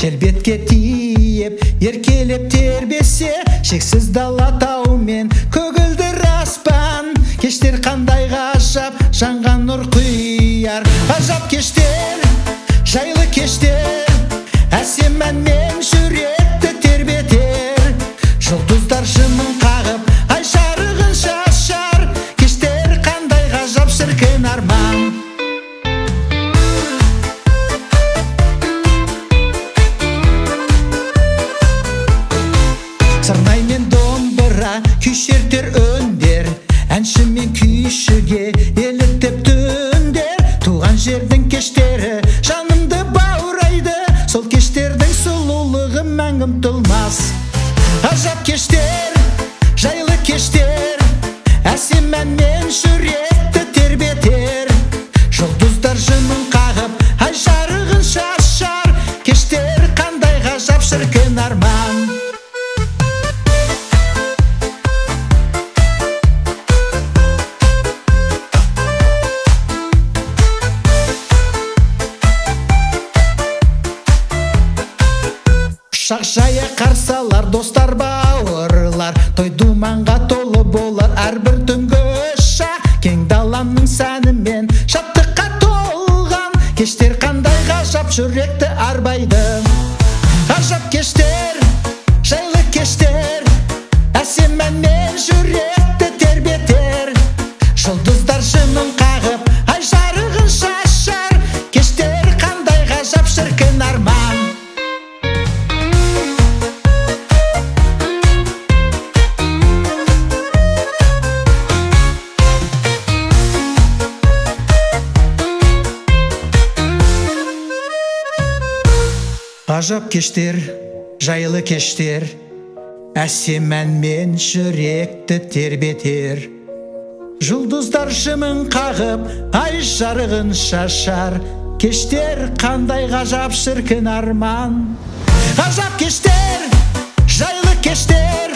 Желбетке тиіп, еркелеп тербесе, шексіз дала тау мен көгілдір аспан. Кештер қандай ғажап, жанған нұр құяр. Ғажап кештер, жайлы кештер, әсем әнмен жүректі тербетер. Жұлдыздар жымын қағып, ай жарығын шашар. Кештер қандай ғажап, шіркін арман. Сырнай мен домбыра, күй шертер өндер, әнші мен күйшіге еліктеп түндер. Туған жердің кештері жанымды баурайды, сол кештердің сұлулығы мәңгі ұмытылмас. Ғажап кештер, жайлы кештер, әсем әнмен жүректі тербетер. Жұлдыздар жымын қағып, ай жарығын шашар. Кештер қандай ғажап, шіркін арман. Шақ жая қарсалар, достар бауырлар, той думанға толы болар әрбір түнгі шақ. Кең даламның сәнімен шаттыққа толған, кештер қандай ғажап, жүректі арбайды. Ғажап кештер, жайлы кештер, әсем әнмен жүректі тербетер. Жұлдыздар жымын қағып, ай жарығын шашар. Кештер қандай ғажап, шіркін арман. Ғажап кештер, жайлы кештер, әсем әнмен жүректі тербетер. Жұлдыздар жымын қағып, ай жарығын шашар. Кештер қандай ғажап, шіркін арман. Ғажап кештер, жайлы кештер,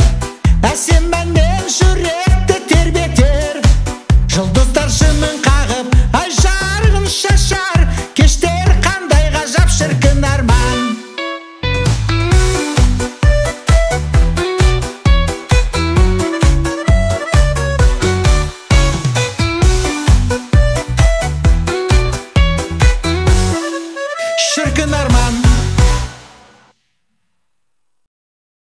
әсем әнмен жүректі тербетер. Жұлдыздар жымын